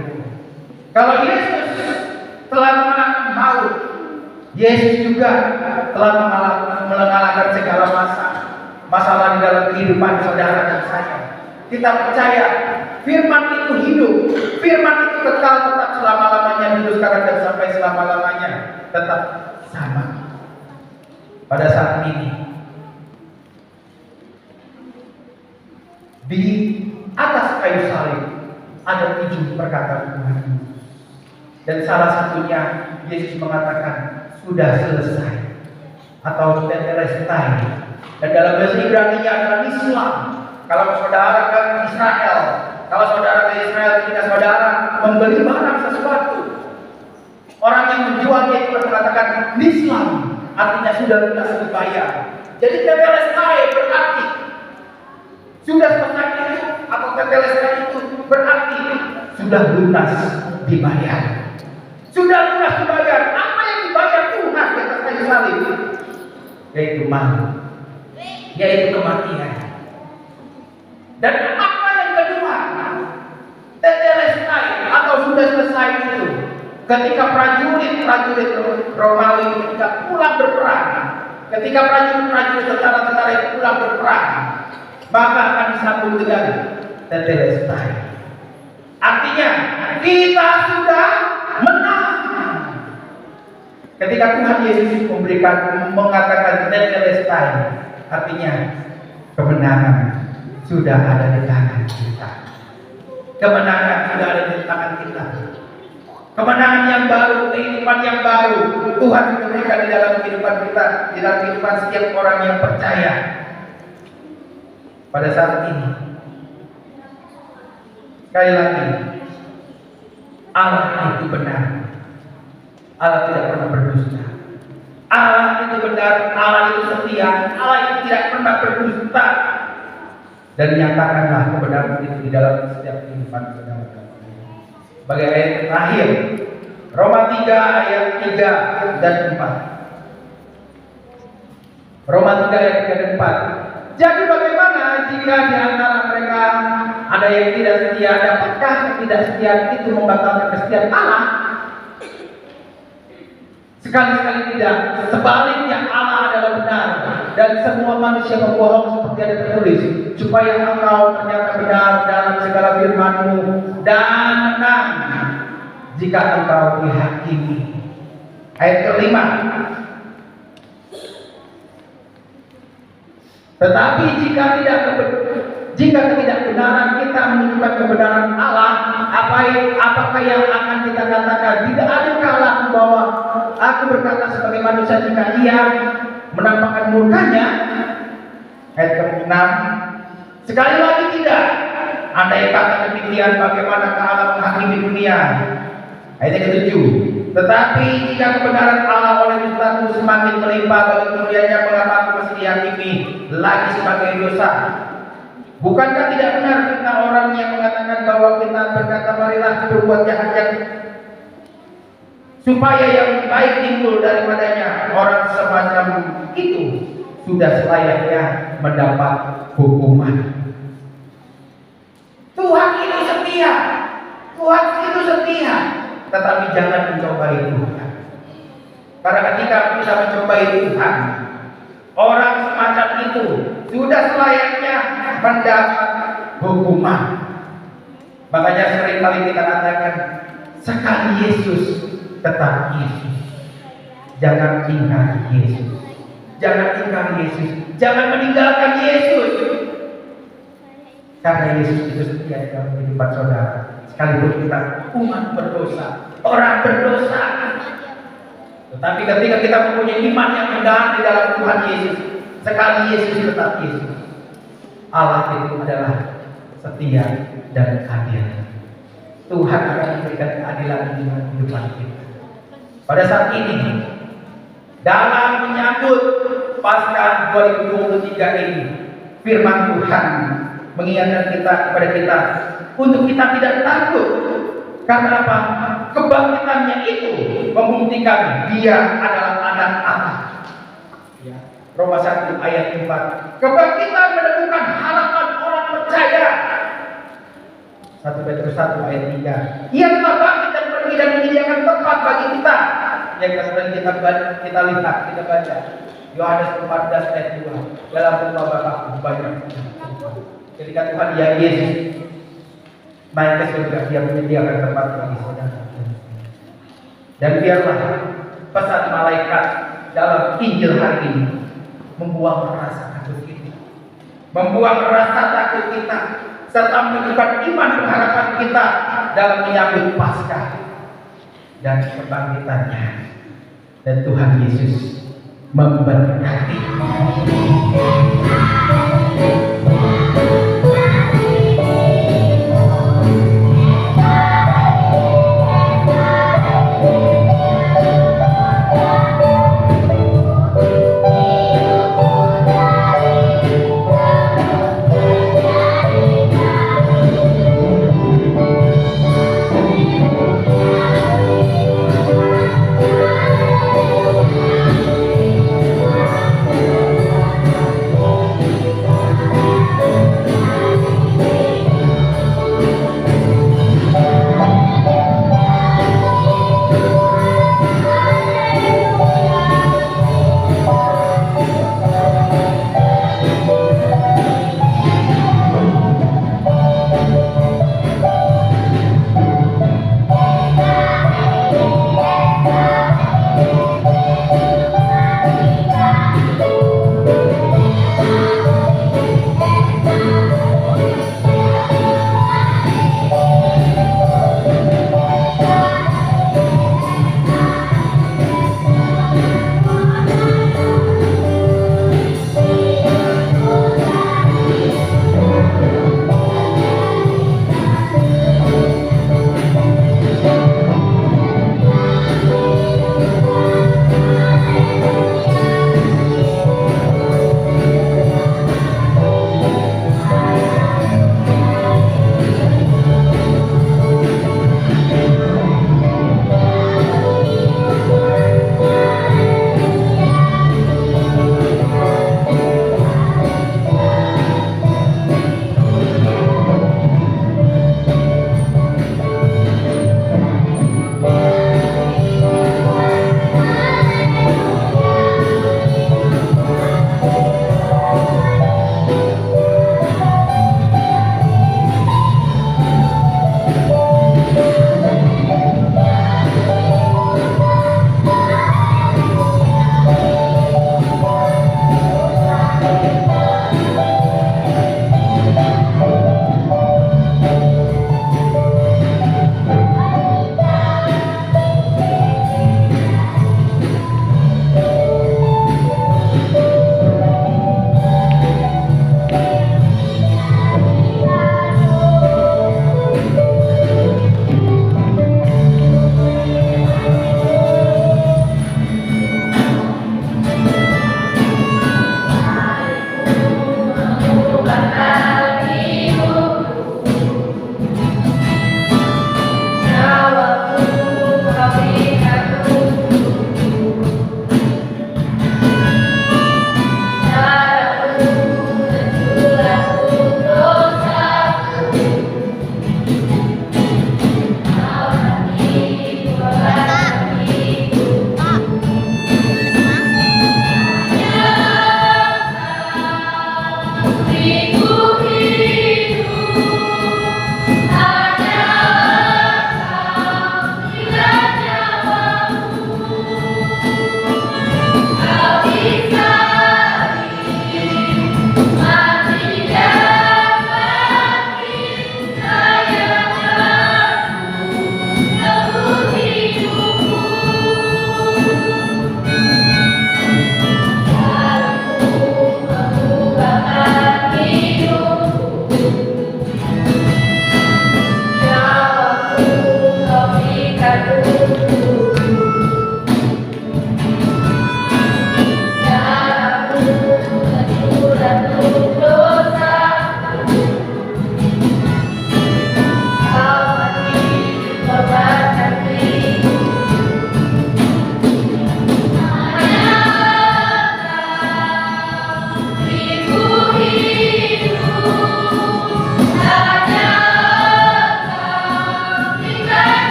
Kalau Yesus telah mengalahkan maut, Yesus juga telah mengalahkan segala masalah di dalam kehidupan saudara dan saya. Kita percaya firman itu hidup, firman itu kekal tetap selama-lamanya, dulu sekarang dan sampai selama-lamanya tetap sama. Pada saat ini di atas kayu salib ada 7 perkataan Tuhan, dan salah satunya Yesus mengatakan sudah selesai atau tetelestai, dan dalam bahasa Ibrani-nya adalah Islam. Kalau saudara ke Israel, kalau saudara ke Israel ketika saudara membeli barang sesuatu, orang yang menjualnya itu mengatakan Islam, artinya sudah lunas dibayar. Jadi tetelestai berarti sudah selesai itu, atau tetelestai itu berarti sudah lunas dibayar. Sudah lunas dibayar. Apa yang dibayar Tuhan di atas kayu salib? Yaitu maut, yaitu kematian. Dan apa yang kedua? Tetelestai atau sudah selesai itu. Ketika prajurit Romawi ketika pulang berperang, ketika prajurit tentara-tentara itu pulang berperang, maka akan disambung dengan tetelestai. Artinya kita sudah menang. Ketika Tuhan Yesus mengatakan tetelestai, artinya kemenangan sudah ada di tangan kita. Kemenangan sudah ada di tangan kita. Kemenangan yang baru, kehidupan yang baru Tuhan memberikan di dalam kehidupan kita, di dalam kehidupan setiap orang yang percaya. Pada saat ini, sekali lagi, Allah itu benar. Allah tidak pernah berdusta. Allah itu benar, Allah itu setia, Allah itu tidak pernah berdusta. Dan nyatakanlah kebenaran itu di dalam setiap kehidupan saudara. Sebagai ayat terakhir, Roma 3 ayat 3 dan 4. Roma 3 ayat 3 dan 4. Jadi bagaimana jika di antara mereka ada yang tidak setia? Dapatkah ketidaksetiaan itu membatalkan kesetiaan Allah? Sekali-sekali tidak. Sebaliknya Allah adalah benar dan semua manusia membohong seperti ada tertulis, supaya engkau ternyata benar dalam segala firman-Mu dan menang jika engkau dihakimi. Ayat kelima. Tetapi jika ketidakbenaran kita menunjukkan kebenaran Allah, apakah yang akan kita katakan? Tidak adakah Allah bahwa aku berkata sebagai manusia jika Ia menampakkan murkanya? Ayat ke-6. Sekali lagi tidak. Andai kata demikian, bagaimana Allah menghakimi dunia? Ayat ke-7. Tetapi jika kebenaran Allah oleh Kristus semakin melimpah bagi kemuliaannya, mengapa aku masih dihakimi lagi sebagai dosa? Bukankah tidak benar kita orang yang mengatakan bahwa kita berkata marilah berbuat jahat yang supaya yang baik timbul daripadanya? Orang semacam itu sudah selayaknya mendapat hukuman. Tuhan itu setia, Tuhan itu setia, tetapi jangan mencobai Tuhan. Karena ketika kita mencobai Tuhan, orang semacam itu sudah selayaknya mendapat hukuman. Makanya seringkali kita katakan, sekali Yesus tetap Yesus. Jangan ingkar Yesus. Jangan ingkar Yesus. Jangan meninggalkan Yesus. Karena Yesus itu setia dalam kehidupan saudara. Sekalipun kita umat berdosa, orang berdosa, Tetapi ketika kita mempunyai iman yang benar di dalam Tuhan Yesus, sekali Yesus tetap Yesus, Allah itu adalah setia dan adil. Tuhan akan memberikan keadilan di kehidupan kita. Pada saat ini, dalam menyambut Paskah 2023 ini, firman Tuhan mengingatkan kita kepada kita untuk kita tidak takut. Karena apa? Kebangkitannya itu membuktikan Dia adalah anak Allah. Ya. Roma 1 ayat 4. Kebangkitan menemukan harapan orang percaya. 1 Petrus 1 ayat 3. Ia telah bangkit dan pergi dan menyediakan tempat bagi kita. Yang sering kita lihat, kita baca. Yohanes 14 ayat 2. Dalam rumah Bapa banyak. Ketika Tuhan Yesus naik ke surga, Dia menyediakan tempat bagi saudara. Dan biarlah pesan malaikat dalam Injil hari ini membuang rasa takut kita, membuang rasa takut kita, serta menunjukkan iman pengharapan kita dalam menyambut Paskah dan kebangkitannya. Dan Tuhan Yesus memberkati.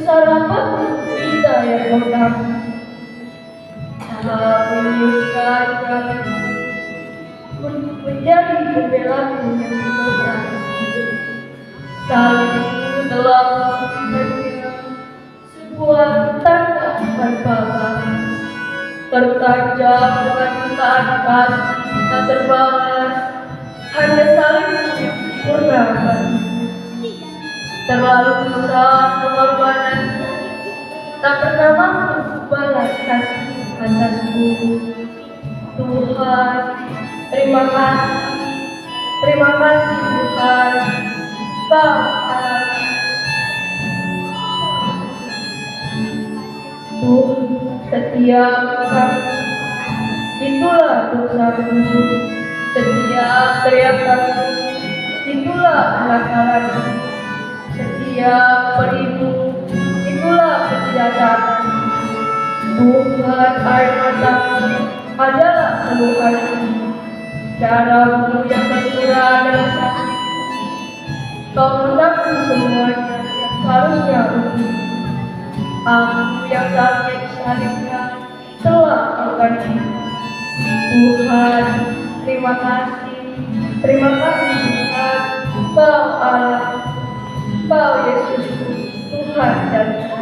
sarapan kita yang pertama. Tapi sekarang menjadi pembelaku yang besar. Salibmu telah menjadi sebuah tanda berbalas, tertajam dengan jutaan kasih tak terbalas. Hanya salibmu yang sempurnakan. Terlalu besar pengorbanan, tak pernah mampu balas kasih atasku. Tuhan, terima kasih Tuhan. Kau Allah. Tuhan setiap kami, itulah dosaku. Setiap teriakan, itulah pelanggaranku. Setiap peribu, itulah ketidaksaatanku. Tuhan, air matamu adalah keluhanku. Caramu yang tercurah dan sakit, kau menanggung semuanya yang seharusnya untukku. Aku yang sakit salibnya telah kau ganti. Tuhan, terima kasih Tuhan. Kau Allah, Kau Yesusku, Tuhan dan Tuhan.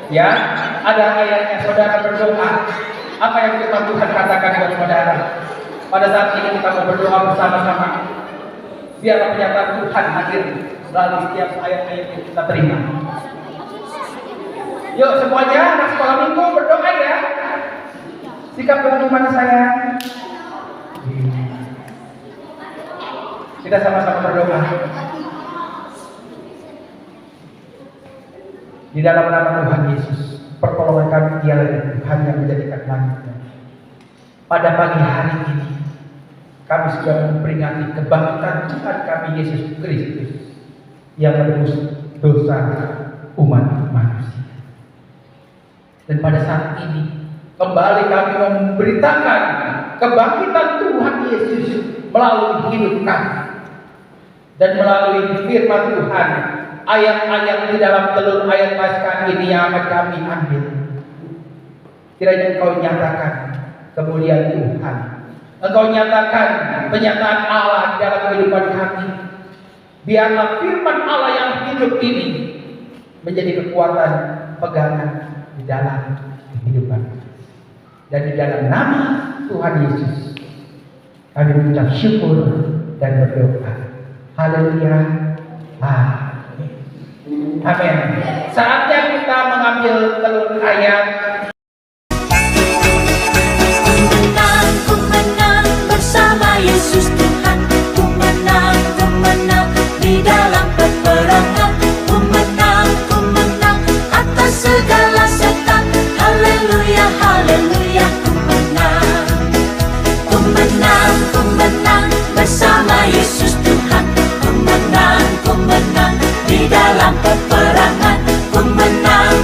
Ya, ada ayatnya. Saudara berdoa. Apa yang firman Tuhan katakan buat saudara? Pada saat ini kita mau berdoa bersama-sama. Biarlah pernyataan Tuhan hadir melalui setiap ayat-ayat yang kita terima. Yuk semuanya, anak sekolah minggu berdoa ya. Sikap Tuhan gimana sayang? Kita sama-sama berdoa. Di dalam nama Tuhan Yesus, pertolongan kami ialah Tuhan yang menjadikan langitnya. Pada pagi hari ini, kami sudah memperingati kebangkitan Tuhan kami Yesus Kristus yang menebus dosa umat manusia. Dan pada saat ini, kembali kami memberitakan kebangkitan Tuhan Yesus melalui hidup kami dan melalui firman Tuhan. Ayat-ayat di dalam telur ayat Paskah ini yang akan kami ambil. Kiranya Engkau nyatakan kemuliaan Tuhan. Engkau nyatakan penyataan Allah di dalam kehidupan kami. Biarlah firman Allah yang hidup ini menjadi kekuatan pegangan di dalam kehidupan. Dan di dalam nama Tuhan Yesus kami mengucap syukur dan berdoa. Haleluya. Amin. Saatnya kita mengambil telur ayat. Ku menang bersama Yesus Tuhan. Ku menang di dalam peperangan. Ku menang atas segala setan. Haleluya, haleluya. Ku menang bersama Yesus Tuhan. Ku menang di dalam peperangan. Ku menang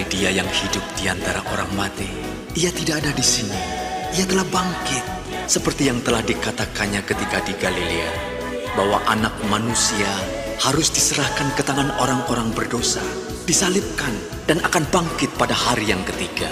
Dia yang hidup di antara orang mati. Ia tidak ada di sini. Ia telah bangkit, seperti yang telah dikatakannya ketika di Galilea, bahwa Anak Manusia harus diserahkan ke tangan orang-orang berdosa, disalibkan, dan akan bangkit pada hari yang ketiga.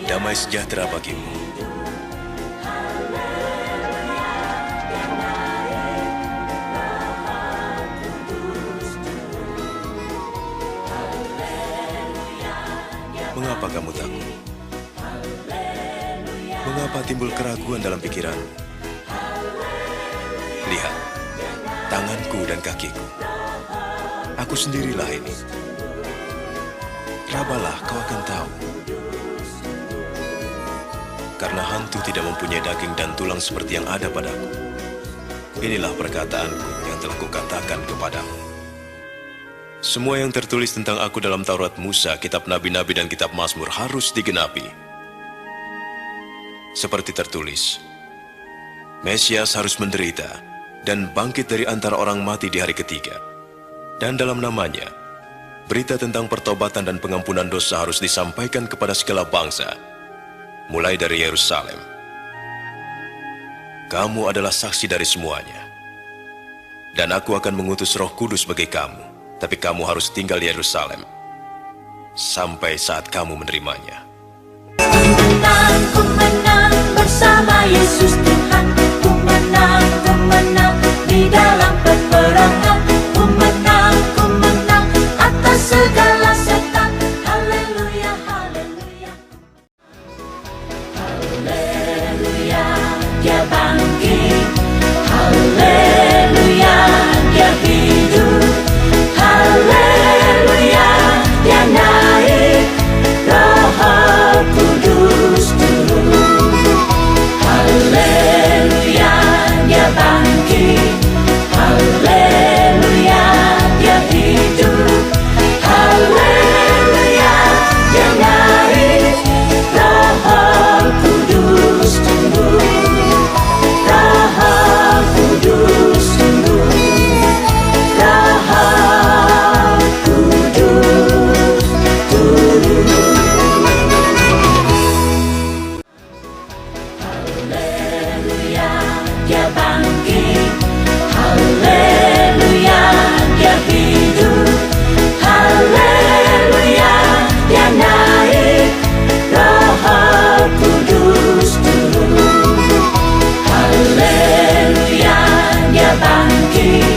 Damai sejahtera bagimu. Mengapa kamu takut? Mengapa timbul keraguan dalam pikiranmu? Lihat, tanganku dan kakiku. Aku sendirilah ini. Rabalah, kau akan tahu. Karena hantu tidak mempunyai daging dan tulang seperti yang ada padaku. Inilah perkataanku yang telah kukatakan kepadamu. Semua yang tertulis tentang aku dalam Taurat Musa, kitab Nabi-Nabi dan kitab Mazmur harus digenapi. Seperti tertulis, Mesias harus menderita dan bangkit dari antara orang mati di hari ketiga. Dan dalam namanya, berita tentang pertobatan dan pengampunan dosa harus disampaikan kepada segala bangsa, mulai dari Yerusalem. Kamu adalah saksi dari semuanya. Dan aku akan mengutus Roh Kudus bagi kamu. Tapi kamu harus tinggal di Yerusalem sampai saat kamu menerimanya. Ku menang bersama Yesus Tuhan. Ku menang di dalam peperangan. Ku menang atas segala setan. Haleluya, haleluya. Haleluya, Dia bangkit. Haleluya, Dia hidup. Haleluya, Dia naik, Roh Kudus turun. Haleluya, Dia bangkit. Haleluya, Dia hidup. Haleluya, Dia naik, Roh Kudus turun. Roh Kudus turun. Dia bangkit, haleluya, Dia hidup, haleluya, Dia naik, Roh Kudus turun, haleluya, Dia bangkit,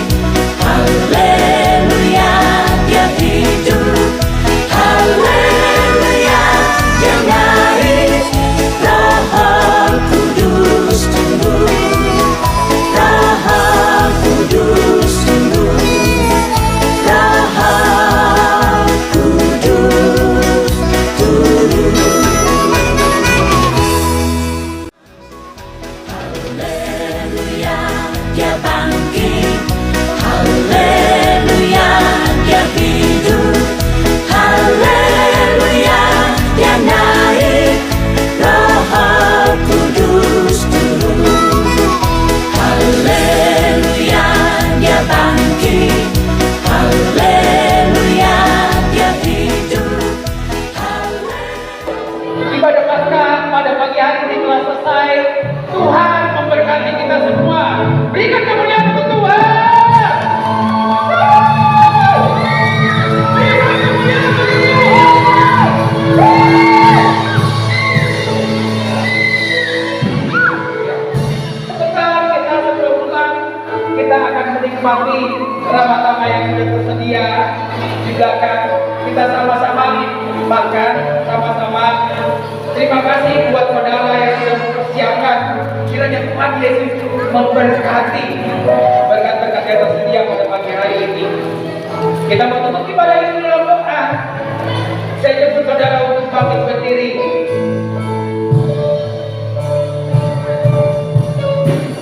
haleluya, Dia hidup, haleluya, Dia naik, Roh Kudus turun. Dia bangkit, haleluya, Dia hidup, haleluya, Dia naik, Roh Kudus turun, haleluya, Dia bangkit, haleluya, Dia hidup, haleluya. Ibadah Paskah pada pagi hari ini telah selesai. Tuhan memberkati kita semua. Berikan kemuliaan untuk Tuhan. Berikan kemuliaan untuk Tuhan. menikmati bersama-sama yang sudah tersedia di belakang. Kita sama-sama makan sama-sama. Terima kasih buat saudara yang sudah mempersiapkan. Kiranya Tuhan Yesus memberkati berkat-berkat yang tersedia pada pagi hari ini. Kita mau tutup ibadah ini dalam doa. Saya jemput saudara untuk bangkit berdiri.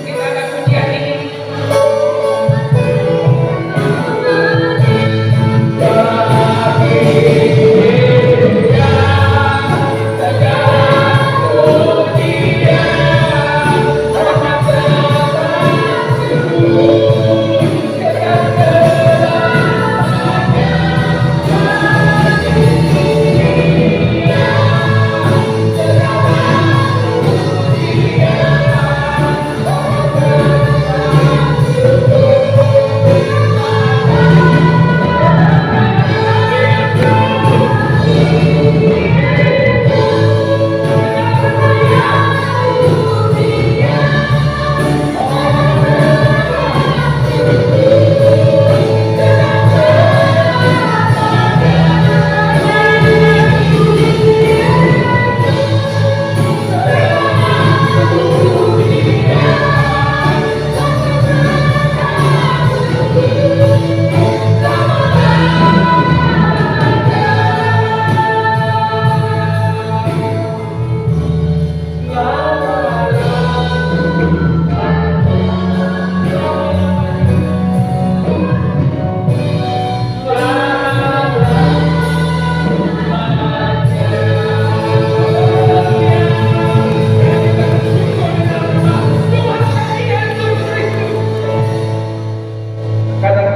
Kita akan pujian ini.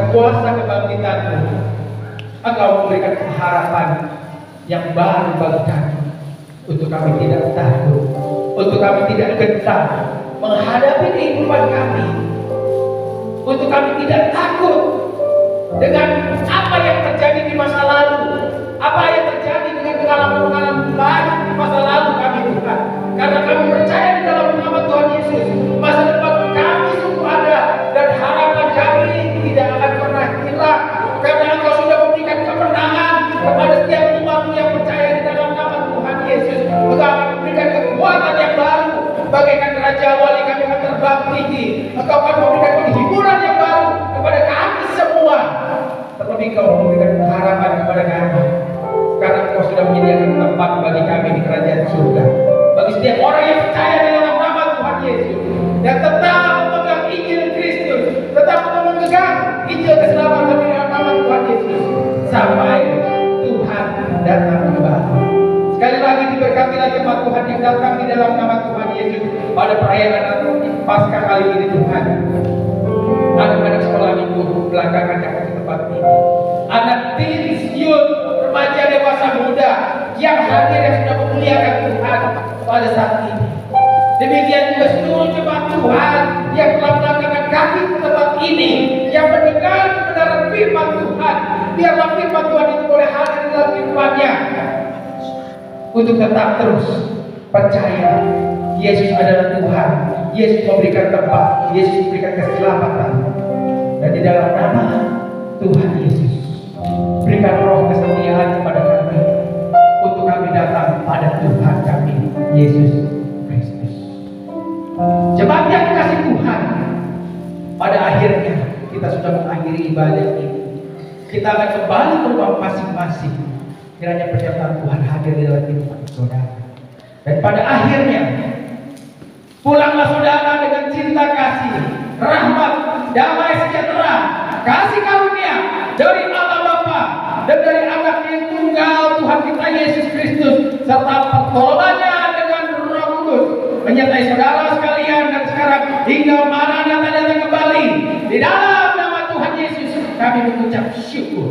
Kuasa kebangkitan-Mu, Engkau memberikan pengharapan yang baru bagi kami, untuk kami tidak takut, untuk kami tidak gentar menghadapi kehidupan kami, untuk kami tidak takut dengan apa yang terjadi di masa lalu, apa yang terjadi dengan pengalaman-pengalaman baik di masa lalu kami, Tuhan. Karena kami percaya di dalam nama Tuhan Yesus, masa depan kami sungguh ada, dan harapan kami tidak akan pernah hilang, karena Engkau sudah memberikan kemenangan kepada setiap umat-Mu yang percaya di dalam nama Tuhan Yesus. Engkau akan memberikan kekuatan yang baru, bagaikan Raja Wali kami akan terbang tinggi. Engkau akan memberikan penghiburan yang baru kepada kami semua, terlebih Engkau memberikan harapan kepada kami, karena Engkau sudah menyediakan tempat bagi kami di kerajaan surga. Bagi setiap orang yang percaya di dalam nama Tuhan Yesus, yang tetap memegang Injil Kristus, tetap memegang Injil keselamatan di dalam nama Tuhan Yesus, sampai Tuhan datang kembali. Sekali lagi diberkatilah jemaat Tuhan yang datang di dalam nama Tuhan Yesus pada perayaan Paskah kali ini, Tuhan. Anak-anak sekolah minggu belakangan datang ke tempat ini, anak teens, youth, remaja, dewasa, muda yang hadir, yang sudah memuliakan Tuhan pada saat ini. Demikian juga seluruh jemaat Tuhan yang telah melangkahkan kaki ke tempat ini, yang mendengar kebenaran firman Tuhan. Biarlah firman Tuhan itu boleh hadir dalam kehidupannya, untuk tetap terus percaya Yesus adalah Tuhan. Yesus memberikan tempat, Yesus memberikan keselamatan, dan di dalam nama Tuhan Yesus berikan roh kesetiaan kepada kami, untuk kami datang pada Tuhan kami Yesus Kristus. Jemaat yang dikasih Tuhan, pada akhirnya kita sudah mengakhiri ibadah ini. Kita akan kembali ke rumah masing-masing. Kiranya penyertaan Tuhan hadir di dalam kehidupan saudara. Dan pada akhirnya pulanglah saudara dengan cinta kasih, rahmat, damai sejahtera, kasih karunia dari Allah Bapa dan dari Anak yang tunggal Tuhan kita Yesus Kristus, serta pertolongannya dengan Roh Kudus menyertai saudara sekalian. Dan sekarang hingga Maranatha datang kembali, di dalam nama Tuhan Yesus kami mengucap syukur.